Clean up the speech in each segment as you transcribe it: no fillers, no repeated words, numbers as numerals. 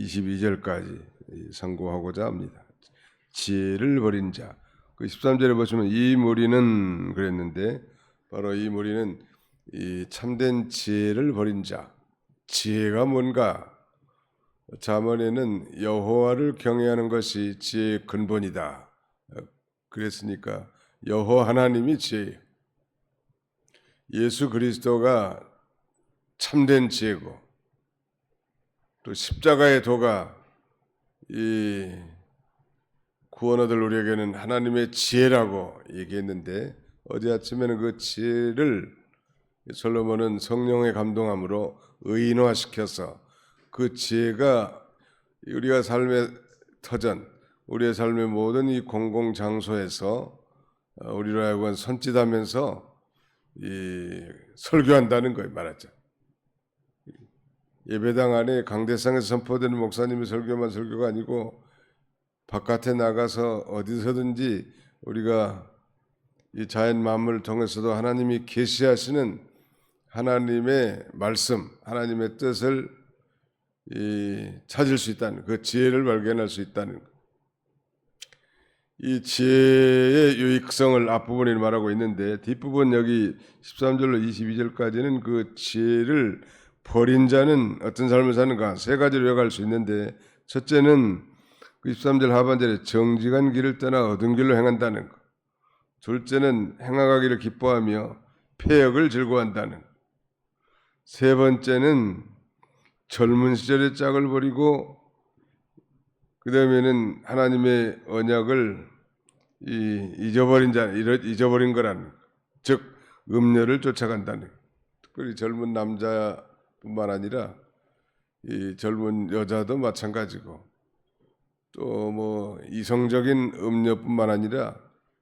22절까지 상고하고자 합니다. 지혜를 버린 자. 그 13절에 보시면 이 무리는 그랬는데 바로 이 무리는 이 참된 지혜를 버린 자. 지혜가 뭔가? 잠언에는 여호와를 경외하는 것이 지혜의 근본이다. 그랬으니까 여호와 하나님이 지혜예요. 예수 그리스도가 참된 지혜고 또 십자가의 도가 이 구원 얻을 우리에게는 하나님의 지혜라고 얘기했는데 어제 아침에는 그 지혜를 솔로몬은 성령의 감동함으로 의인화시켜서 그 지혜가 우리가 삶의 터전, 우리의 삶의 모든 이 공공장소에서 우리로 하여금 선짓하면서 설교한다는 거예요, 말하자. 예배당 안에 강대상에서 선포되는 목사님의 설교만 설교가 아니고 바깥에 나가서 어디서든지 우리가 이 자연 만물을 통해서도 하나님이 계시하시는 하나님의 말씀, 하나님의 뜻을 찾을 수 있다는 그 지혜를 발견할 수 있다는 것. 이 지혜의 유익성을 앞부분에 말하고 있는데 뒷부분 여기 13절로 22절까지는 그 지혜를 버린 자는 어떤 삶을 사는가 세 가지로 요약할 수 있는데 첫째는 그 13절 하반절에 정직한 길을 떠나 어두운 길로 행한다는 것. 둘째는 행악하기를 기뻐하며 폐역을 즐거워한다는 것. 세 번째는 젊은 시절의 짝을 버리고 그 다음에는 하나님의 언약을 잊어버린 거라는 것. 즉 음녀를 쫓아간다는 것. 특별히 젊은 남자뿐만 아니라 이 젊은 여자도 마찬가지고 또 뭐 이성적인 음녀뿐만 아니라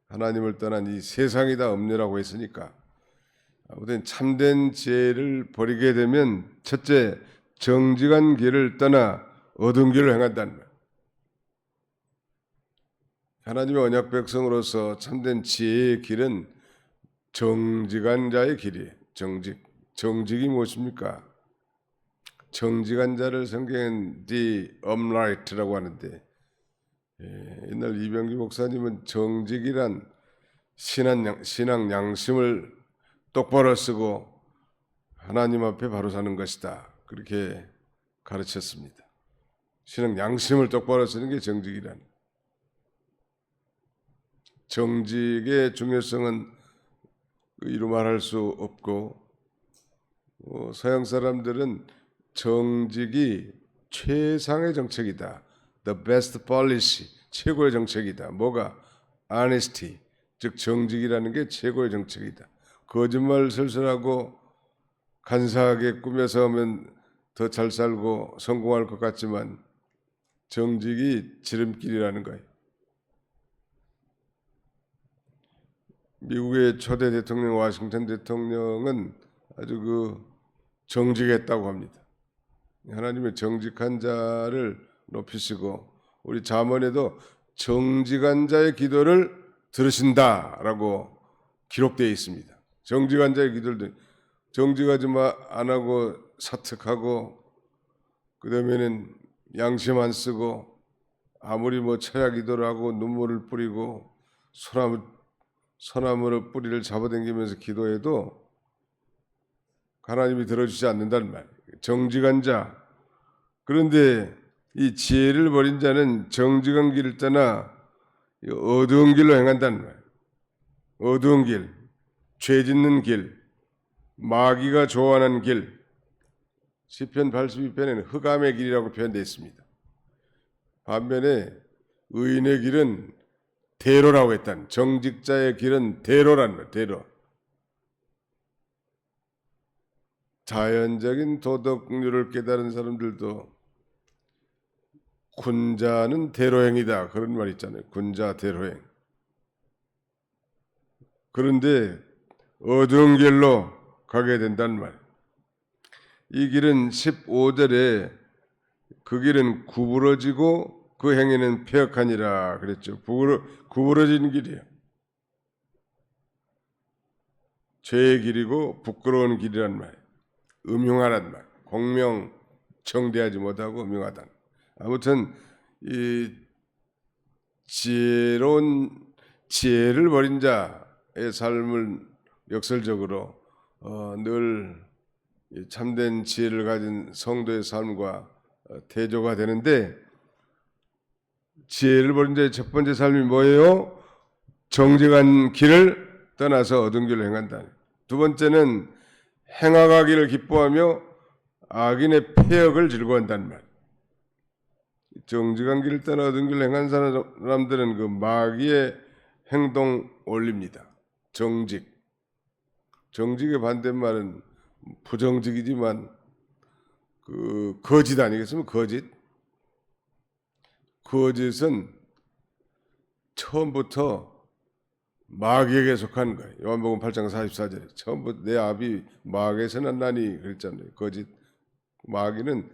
하나님을 떠난 이 세상이 다 음녀라고 했으니까 아무튼 참된 지혜를 버리게 되면 첫째 정직한 길을 떠나 어두운 길을 행한다는 거예요. 하나님의 언약 백성으로서 참된 지혜의 길은 정직한 자의 길이에요. 정직이 무엇입니까? 정직한 자를 성경엔 the upright라고 하는데 옛날 이병기 목사님은 정직이란 신앙 양심을 똑바로 쓰고 하나님 앞에 바로 사는 것이다. 그렇게 가르쳤습니다. 신앙 양심을 똑바로 쓰는 게 정직이란. 정직의 중요성은 이루 말할 수 없고 서양 사람들은 정직이 최상의 정책이다. The best policy, 최고의 정책이다. 뭐가? honesty, 즉 정직이라는 게 최고의 정책이다. 거짓말 설설하고 간사하게 꾸며서 하면 더 잘 살고 성공할 것 같지만 정직이 지름길이라는 거예요. 미국의 초대 대통령 워싱턴 대통령은 아주 정직했다고 합니다. 하나님의 정직한 자를 높이시고 우리 잠언에도 정직한 자의 기도를 들으신다라고 기록되어 있습니다. 정직한 자의 기도를 정직하지 안 하고 사특하고 그 다음에는 양심 안 쓰고 아무리 철야 기도를 하고 눈물을 뿌리고 소나무로 뿌리를 잡아당기면서 기도해도 하나님이 들어주지 않는다는 말이에요. 정직한 자. 그런데 이 지혜를 버린 자는 정직한 길을 떠나 어두운 길로 행한다는 말이에요. 어두운 길, 죄 짓는 길, 마귀가 좋아하는 길. 시편 82편에는 흑암의 길이라고 표현되어 있습니다. 반면에 의인의 길은 대로라고 했다는, 정직자의 길은 대로라는 거예요. 대로. 자연적인 도덕률을 깨달은 사람들도 군자는 대로행이다 그런 말 있잖아요. 군자 대로행. 그런데 어두운 길로 가게 된다는 말. 이 길은 15절에 그 길은 구부러지고 그 행위는 폐역하니라 그랬죠. 구부러진 길이에요. 죄의 길이고 부끄러운 길이란 말. 음흉하란 말. 공명정대하지 못하고 음흉하다. 아무튼 이 지혜를 버린 자의 삶을 역설적으로 늘 참된 지혜를 가진 성도의 삶과 대조가 되는데, 지혜를 버린 자의 첫 번째 삶이 뭐예요? 정직한 길을 떠나서 어두운 길로 행한다. 두 번째는 행악하기를 기뻐하며 악인의 폐역을 즐거워한다는 말. 정직한 길을 떠나 어두운 길로 행한 사람들은 그 마귀의 행동 원리입니다. 정직의 반대말은 부정직이지만 그 거짓 아니겠습니까? 거짓은 처음부터 마귀에게 속한 거예요. 요한복음 8장 44절에 처음부터 내 아비 마귀에서 났나니 그랬잖아요. 거짓. 마귀는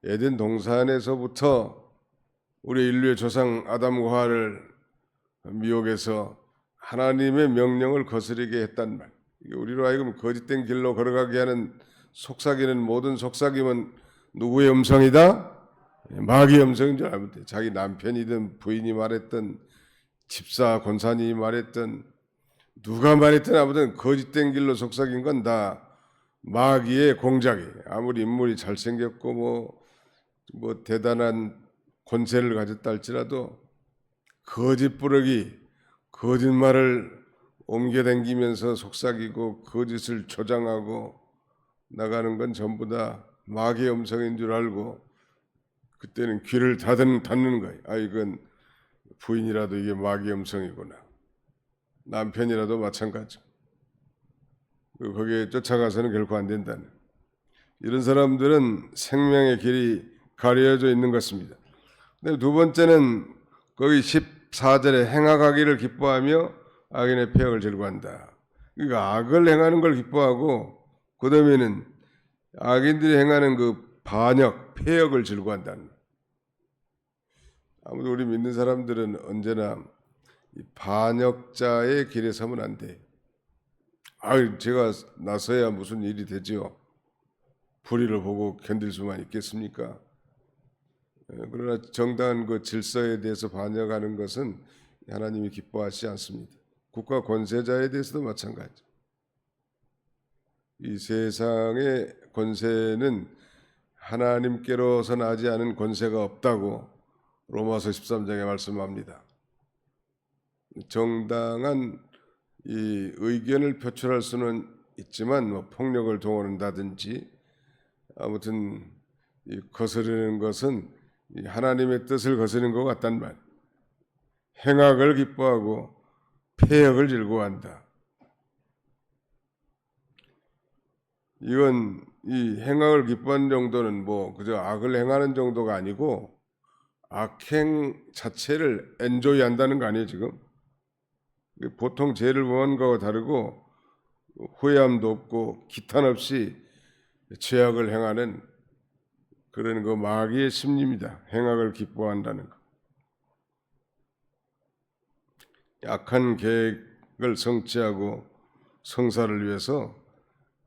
에덴 동산에서부터 우리 인류의 조상 아담과 하와를 미혹해서 하나님의 명령을 거스르게 했단 말. 우리로 하여금 거짓된 길로 걸어가게 하는 속삭이는 모든 속삭임은 누구의 음성이다? 마귀의 음성인 줄 알면 돼. 자기 남편이든 부인이 말했든 집사 권사님이 말했든 누가 말했든 아무튼 거짓된 길로 속삭인 건 다 마귀의 공작이에요. 아무리 인물이 잘생겼고 뭐 대단한 권세를 가졌다 할지라도 거짓부르기, 거짓말을 옮겨다니면서 속삭이고 거짓을 조장하고 나가는 건 전부 다 마귀의 음성인 줄 알고 그때는 귀를 닫는 거예요. 이건 부인이라도 이게 마귀의 음성이구나. 남편이라도 마찬가지. 거기에 쫓아가서는 결코 안 된다는. 이런 사람들은 생명의 길이 가려져 있는 것입니다. 근데 두 번째는 거기 14절에 행악하기를 기뻐하며 악인의 폐역을 즐거워한다. 그러니까 악을 행하는 걸 기뻐하고 그 다음에는 악인들이 행하는 그 반역, 폐역을 즐거워한다는. 아무도 우리 믿는 사람들은 언제나 반역자의 길에 서면 안 돼. 제가 나서야 무슨 일이 되지요. 불의를 보고 견딜 수만 있겠습니까? 그러나 정당한 그 질서에 대해서 반역하는 것은 하나님이 기뻐하시지 않습니다. 국가 권세자에 대해서도 마찬가지. 이 세상의 권세는 하나님께로서 나지 않은 권세가 없다고 로마서 13장에 말씀합니다. 정당한 이 의견을 표출할 수는 있지만 폭력을 동원한다든지 아무튼 이 거스르는 것은 하나님의 뜻을 거스르는 것 같단 말. 행악을 기뻐하고 폐역을 즐거워한다. 이건 이 행악을 기뻐하는 정도는 그저 악을 행하는 정도가 아니고 악행 자체를 엔조이 한다는 거 아니에요 지금? 보통 죄를 범한 거하고 다르고 후회함도 없고 기탄 없이 죄악을 행하는 그런 그 마귀의 심리입니다. 행악을 기뻐한다는 거. 악한 계획을 성취하고 성사를 위해서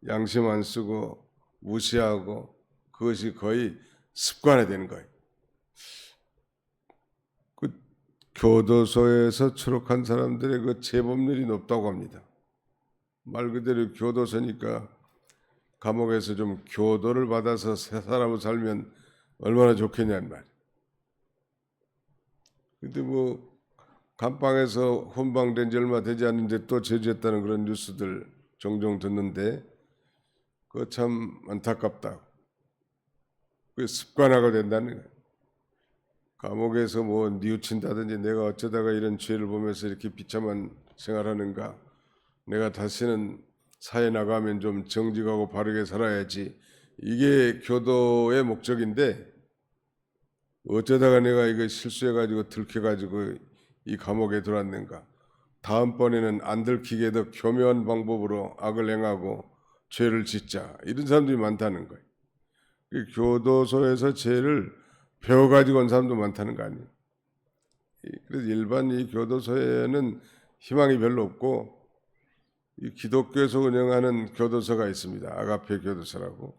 양심 안 쓰고 무시하고 그것이 거의 습관화되는 거예요. 그 교도소에서 추록한 사람들의 그 재범률이 높다고 합니다. 말 그대로 교도소니까 감옥에서 좀 교도를 받아서 새 사람으로 살면 얼마나 좋겠냐는 말이에요. 근데 감방에서 훈방된 지 얼마 되지 않는데 또 제주했다는 그런 뉴스들 종종 듣는데 그거 참 안타깝다. 그게 습관화가 된다는 거예요. 감옥에서 뉘우친다든지 내가 어쩌다가 이런 죄를 보면서 이렇게 비참한 생활하는가. 내가 다시는 사회 나가면 좀 정직하고 바르게 살아야지. 이게 교도의 목적인데 어쩌다가 내가 이거 실수해가지고 들켜가지고 이 감옥에 들어왔는가. 다음번에는 안 들키게 더 교묘한 방법으로 악을 행하고 죄를 짓자. 이런 사람들이 많다는 거예요. 교도소에서 죄를 배워가지고 온 사람도 많다는 거 아니에요. 그래서 일반 이 교도소에는 희망이 별로 없고 이 기독교에서 운영하는 교도소가 있습니다. 아가페 교도소라고.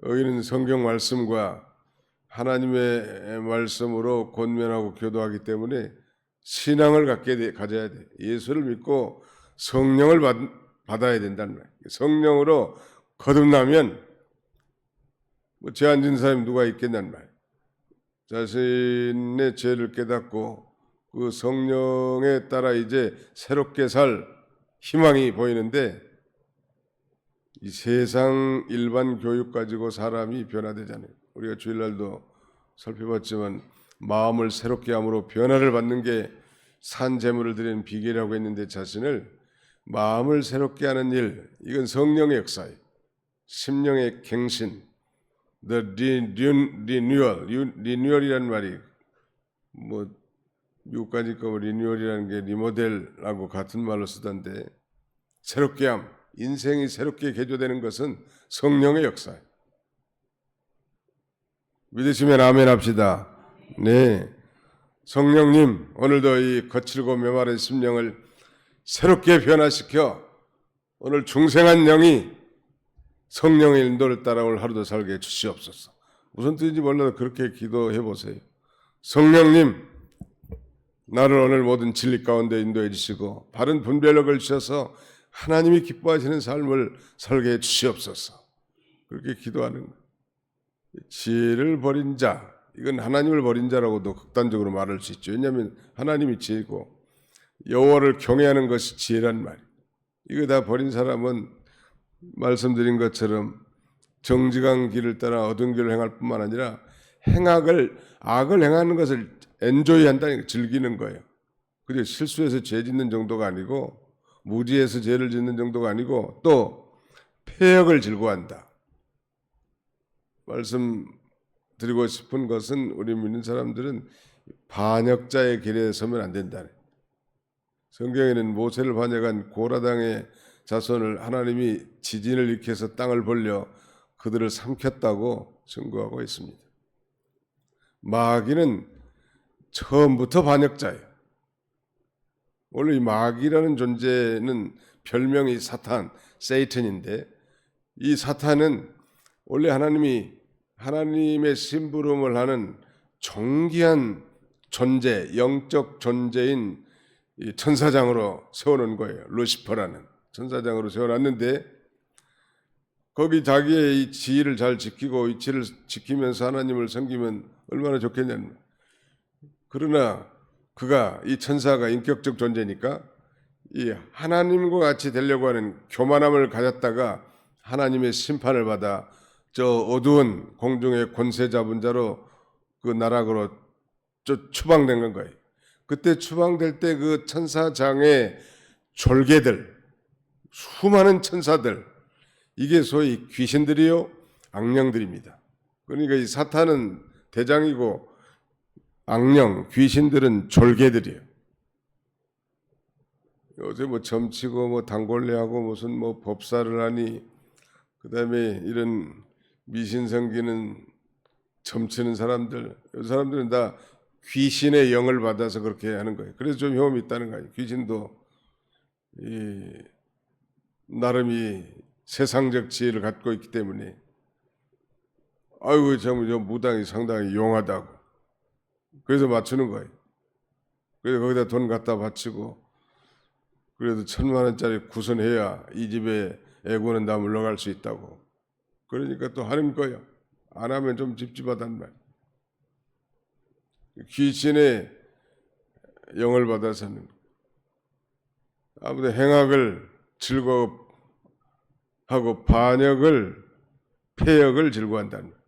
여기는 성경 말씀과 하나님의 말씀으로 권면하고 교도하기 때문에 신앙을 가져야 돼. 예수를 믿고 성령을 받아야 된다는 말이에요. 성령으로 거듭나면 죄 안 지은 사람이 누가 있겠냐는 말이에요. 자신의 죄를 깨닫고 그 성령에 따라 이제 새롭게 살 희망이 보이는데, 이 세상 일반 교육 가지고 사람이 변화되잖아요. 우리가 주일날도 살펴봤지만 마음을 새롭게 함으로 변화를 받는 게 산 제물을 드리는 비결이라고 했는데, 자신을 마음을 새롭게 하는 일, 이건 성령의 역사예요. 심령의 갱신, the renewal이라는 말이 뭐 미국까지 거 리뉴얼이라는 게 리모델하고 같은 말로 쓰던데, 새롭게 함, 인생이 새롭게 개조되는 것은 성령의 역사예요. 믿으시면 아멘 합시다. 네, 성령님 오늘도 이 거칠고 메마른 심령을 새롭게 변화시켜 오늘 중생한 영이 성령의 인도를 따라 오늘 하루도 살게 해 주시옵소서. 무슨 뜻인지 몰라도 그렇게 기도해 보세요. 성령님, 나를 오늘 모든 진리 가운데 인도해 주시고 바른 분별력을 주셔서 하나님이 기뻐하시는 삶을 살게 해 주시옵소서. 그렇게 기도하는 거예요. 지혜를 버린 자, 이건 하나님을 버린 자라고도 극단적으로 말할 수 있죠. 왜냐하면 하나님이 지혜고 여호와를 경외하는 것이 지혜란 말이에요. 이거 다 버린 사람은 말씀드린 것처럼 정직한 길을 따라 어두운 길을 행할 뿐만 아니라 악을 행하는 것을 엔조이한다는 게 즐기는 거예요. 그리고 실수해서 죄 짓는 정도가 아니고, 무지해서 죄를 짓는 정도가 아니고, 또 폐역을 즐거워한다. 말씀드리고 싶은 것은 우리 믿는 사람들은 반역자의 길에 서면 안 된다. 성경에는 모세를 반역한 고라당의 자손을 하나님이 지진을 일으켜서 땅을 벌려 그들을 삼켰다고 증거하고 있습니다. 마귀는 처음부터 반역자예요. 원래 이 마귀라는 존재는 별명이 사탄, 세이튼인데, 이 사탄은 원래 하나님의 심부름을 하는 존귀한 존재, 영적 존재인 이 천사장으로 세워놓은 거예요. 루시퍼라는 천사장으로 세워놨는데, 거기 자기의 이 지위를 잘 지키고 위치를 지키면서 하나님을 섬기면 얼마나 좋겠냐는 거예요. 그러나 그가, 이 천사가 인격적 존재니까 이 하나님과 같이 되려고 하는 교만함을 가졌다가 하나님의 심판을 받아 저 어두운 공중의 권세 잡은 자로 그 나락으로 추방된 거예요. 그때 추방될 때 그 천사장의 졸개들, 수많은 천사들, 이게 소위 귀신들이요 악령들입니다. 그러니까 이 사탄은 대장이고 악령, 귀신들은 졸개들이에요. 요새 뭐 점치고 뭐 단골레하고 무슨 뭐 법사를 하니, 그 다음에 이런 미신 섬기는 점치는 사람들, 이 사람들은 다 귀신의 영을 받아서 그렇게 하는 거예요. 그래서 좀 혐오이 있다는 거예요. 귀신도 나름이 세상적 지혜를 갖고 있기 때문에, 아이고 저 무당이 상당히 용하다고 그래서 맞추는 거예요. 그래서 거기다 돈 갖다 바치고, 그래도 1,000,000원짜리 구선해야 이 집에 애고는 다 물러갈 수 있다고. 그러니까 또 하는 거예요. 안 하면 좀 찝찝하단 말이에요. 귀신의 영을 받아서는 아무튼 행악을 즐거워하고 폐역을 즐거워한다는 거예요.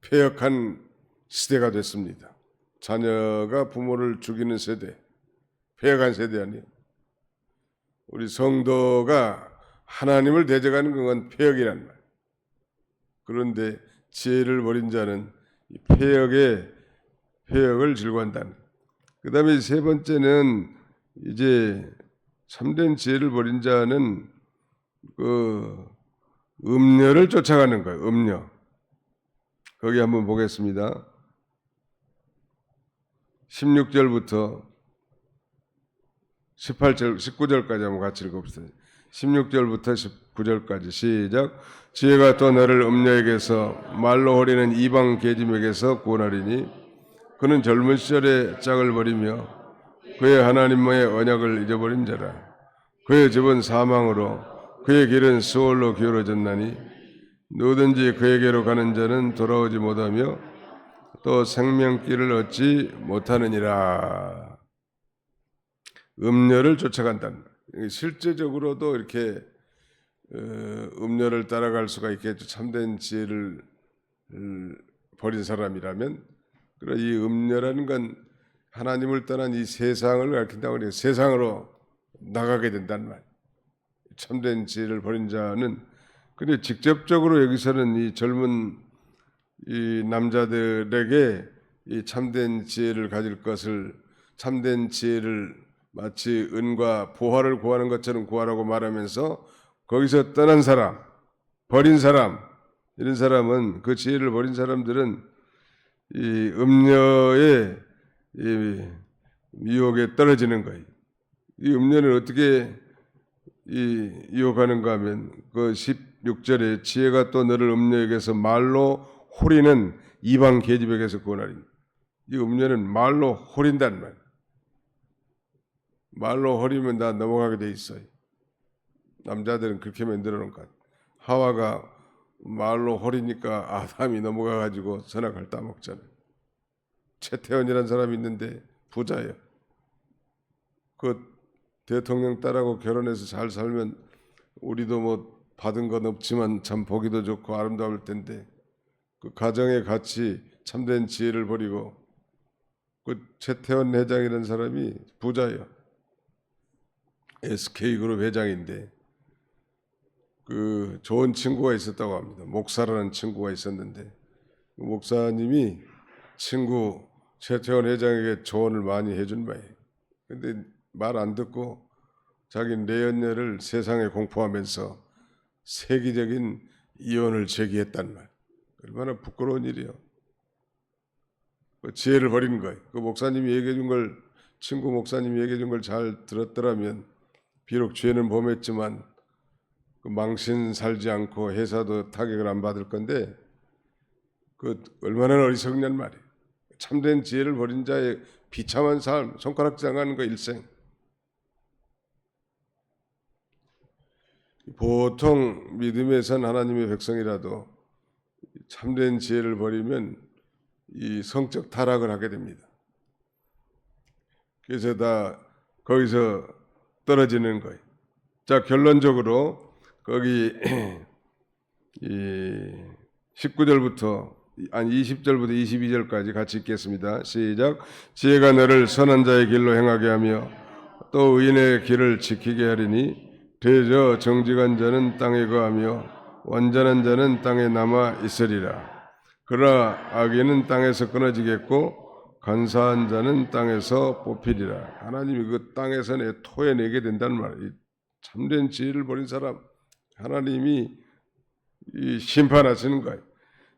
폐역한 시대가 됐습니다. 자녀가 부모를 죽이는 세대, 폐역한 세대 아니에요. 우리 성도가 하나님을 대적하는 건 폐역이란 말이에요. 그런데 지혜를 버린 자는 이 폐역을 즐거워한다는 거예요. 그 다음에 세 번째는 이제 참된 지혜를 버린 자는 그 음녀를 쫓아가는 거예요. 음녀. 거기 한번 보겠습니다. 16절부터 18절, 19절까지 한번 같이 읽어봅시다. 16절부터 19절까지 시작. 지혜가 또 너를 음녀에게서 말로 호리는 이방 계집에게서 구원하리니 그는 젊은 시절에 짝을 버리며 그의 하나님과의 언약을 잊어버린 자라. 그의 집은 사망으로 그의 길은 수월로 기울어졌나니 누구든지 그에게로 가는 자는 돌아오지 못하며 또 생명길을 얻지 못하느니라. 음녀를 쫓아간다는 거예요. 실제적으로도 이렇게 음녀를 따라갈 수가 있겠죠. 참된 지혜를 버린 사람이라면. 그러나 이 음녀라는 건 하나님을 떠난 이 세상을 가리킨다고 해요. 세상으로 나가게 된단 말이에요. 참된 지혜를 버린 자는. 근데 직접적으로 여기서는 이 젊은 이 남자들에게 이 참된 지혜를 가질 것을, 참된 지혜를 마치 은과 보화를 구하는 것처럼 구하라고 말하면서 거기서 떠난 사람, 버린 사람, 이런 사람은, 그 지혜를 버린 사람들은 이 음녀의 이 유혹에 떨어지는 거예요. 이 음녀는 어떻게 유혹하는가 하면 그 16절에 지혜가 또 너를 음녀에게서 말로 호리는 이방 계집에게서 구원하리. 이 음녀는 말로 호린단 말이에요. 말로 호리면 다 넘어가게 돼 있어요. 남자들은 그렇게 만들어 놓은 것 같아요. 하와가 말로 호리니까 아담이 넘어가가지고 선악을 따먹잖아요. 최태원이라는 사람이 있는데 부자예요. 그 대통령 딸하고 결혼해서 잘 살면 우리도 뭐 받은 건 없지만 참 보기도 좋고 아름다울 텐데, 그 가정의 가치, 참된 지혜를 버리고, 그 최태원 회장이라는 사람이 부자예요. SK그룹 회장인데 그 좋은 친구가 있었다고 합니다. 목사라는 친구가 있었는데 그 목사님이 친구 최태원 회장에게 조언을 많이 해준 바예요. 근데 말 안 듣고 자기 내연녀를 세상에 공포하면서 세계적인 이혼을 제기했단 말. 얼마나 부끄러운 일이요. 그 지혜를 버리는 거예요. 그 목사님이 얘기해 준 걸, 친구 목사님이 얘기해 준 걸 잘 들었더라면 비록 죄는 범했지만 그 망신 살지 않고 회사도 타격을 안 받을 건데, 그 얼마나 어리석냐는 말이에요. 참된 지혜를 버린 자의 비참한 삶, 손가락질 당하는 거 일생. 보통 믿음에 선 하나님의 백성이라도 참된 지혜를 버리면 이 성적 타락을 하게 됩니다. 그래서 다 거기서 떨어지는 거예요. 자, 결론적으로 거기 19절부터 아니 20절부터 22절까지 같이 읽겠습니다. 시작. 지혜가 너를 선한 자의 길로 행하게 하며 또 의인의 길을 지키게 하리니 대저 정직한 자는 땅에 거하며 완전한 자는 땅에 남아 있으리라. 그러나 악인은 땅에서 끊어지겠고 간사한 자는 땅에서 뽑히리라. 하나님이 그 땅에서 토해내게 된다는 말이에요. 참된 지혜를 버린 사람 하나님이 심판하시는 거예요.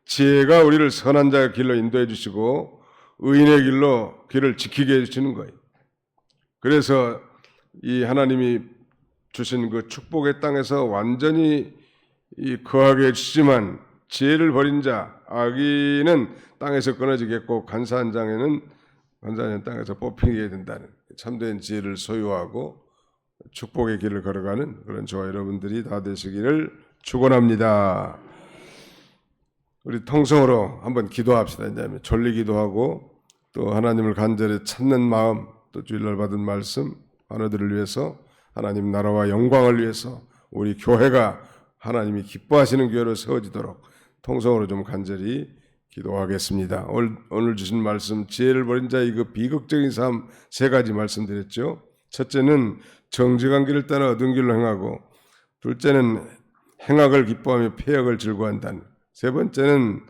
지혜가 우리를 선한 자의 길로 인도해 주시고 의인의 길로 길을 지키게 해주시는 거예요. 그래서 이 하나님이 주신 그 축복의 땅에서 완전히 거하게 해주시지만 지혜를 버린 자, 악인은 땅에서 끊어지겠고 간사한 자는 땅에서 뽑히게 된다는, 참된 지혜를 소유하고 축복의 길을 걸어가는 그런 저와 여러분들이 다 되시기를 축원합니다. 우리 통성으로 한번 기도합시다. 이제 졸리 기도하고 또 하나님을 간절히 찾는 마음, 또 주일날 받은 말씀, 하나들을 위해서, 하나님 나라와 영광을 위해서 우리 교회가 하나님이 기뻐하시는 교회로 세워지도록 통성으로 좀 간절히 기도하겠습니다. 오늘 주신 말씀, 지혜를 버린 자의 그 비극적인 삶 세 가지 말씀드렸죠. 첫째는 정직한 길을 따라 얻은 길로 행하고, 둘째는 행악을 기뻐하며 폐역을 즐거워한다는, 세 번째는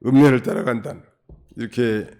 음녀를 따라간다는, 이렇게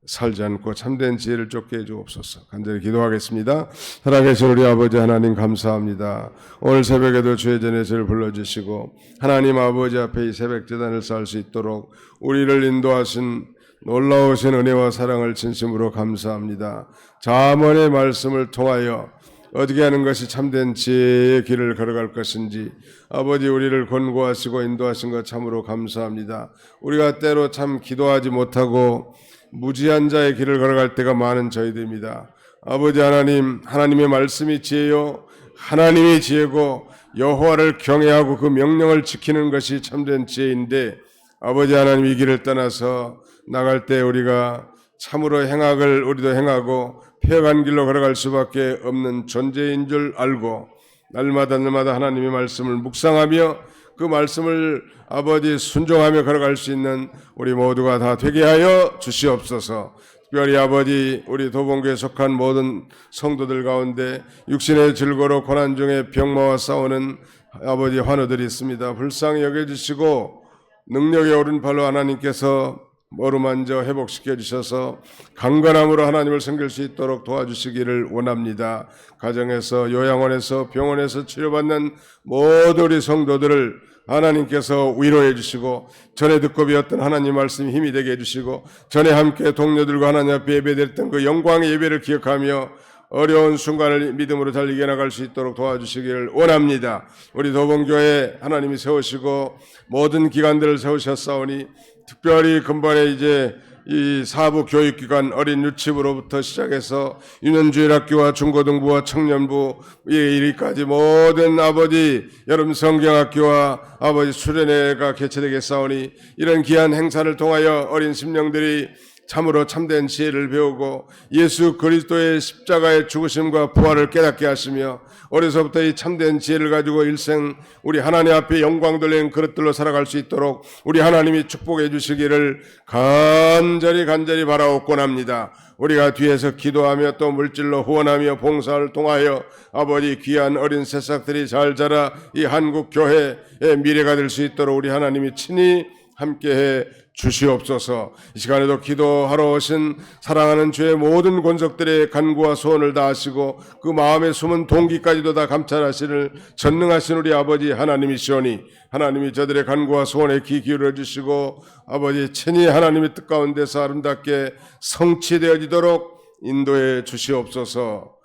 살지 않고 참된 지혜를 쫓게 해주옵소서. 간절히 기도하겠습니다. 살아계신 우리 아버지 하나님 감사합니다. 오늘 새벽에도 주의 전에 저를 불러주시고 하나님 아버지 앞에 이 새벽 제단을 쌓을 수 있도록 우리를 인도하신 놀라우신 은혜와 사랑을 진심으로 감사합니다. 잠언의 말씀을 통하여 어떻게 하는 것이 참된 지혜의 길을 걸어갈 것인지 아버지 우리를 권고하시고 인도하신 것 참으로 감사합니다. 우리가 때로 참 기도하지 못하고 무지한 자의 길을 걸어갈 때가 많은 저희들입니다. 아버지 하나님, 하나님의 말씀이 지혜요 하나님이 지혜고 여호와를 경외하고 그 명령을 지키는 것이 참된 지혜인데 아버지 하나님 이 길을 떠나서 나갈 때 우리가 참으로 행악을 우리도 행하고 폐역한 길로 걸어갈 수밖에 없는 존재인 줄 알고 날마다 하나님의 말씀을 묵상하며 그 말씀을 아버지 순종하며 걸어갈 수 있는 우리 모두가 다 되게 하여 주시옵소서. 특별히 아버지 우리 도봉교에 속한 모든 성도들 가운데 육신의 질고로 고난 중에 병마와 싸우는 아버지 환우들이 있습니다. 불쌍히 여겨주시고 능력의 오른팔로 하나님께서 어루만져 회복시켜 주셔서 강건함으로 하나님을 섬길 수 있도록 도와주시기를 원합니다. 가정에서 요양원에서 병원에서 치료받는 모든 우리 성도들을 하나님께서 위로해 주시고 전에 듣고 배웠던 하나님 말씀이 힘이 되게 해주시고 전에 함께 동료들과 하나님 앞에 예배드렸던 그 영광의 예배를 기억하며 어려운 순간을 믿음으로 잘 이겨나갈 수 있도록 도와주시기를 원합니다. 우리 도봉교회 하나님이 세우시고 모든 기관들을 세우셨사오니 특별히 근본에 이제 이 사부 교육기관 어린 유치부로부터 시작해서 유년주일학교와 중고등부와 청년부 이르기까지 모든 아버지 여름 성경학교와 아버지 수련회가 개최되겠사오니 이런 귀한 행사를 통하여 어린 심령들이 참으로 참된 지혜를 배우고 예수 그리스도의 십자가의 죽으심과 부활을 깨닫게 하시며 어려서부터 이 참된 지혜를 가지고 일생 우리 하나님 앞에 영광 돌리는 그릇들로 살아갈 수 있도록 우리 하나님이 축복해 주시기를 간절히 바라옵곤 합니다. 우리가 뒤에서 기도하며 또 물질로 후원하며 봉사를 통하여 아버지 귀한 어린 새싹들이 잘 자라 이 한국 교회의 미래가 될 수 있도록 우리 하나님이 친히 함께해 주시옵소서. 이 시간에도 기도하러 오신 사랑하는 주의 모든 권속들의 간구와 소원을 다하시고 그 마음에 숨은 동기까지도 다 감찰하시는 전능하신 우리 아버지 하나님이시오니 하나님이 저들의 간구와 소원에 귀 기울여 주시고 아버지 친히 하나님의 뜻 가운데서 아름답게 성취되어지도록 인도해 주시옵소서.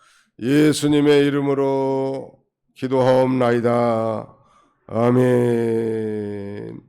예수님의 이름으로 기도하옵나이다. 아멘.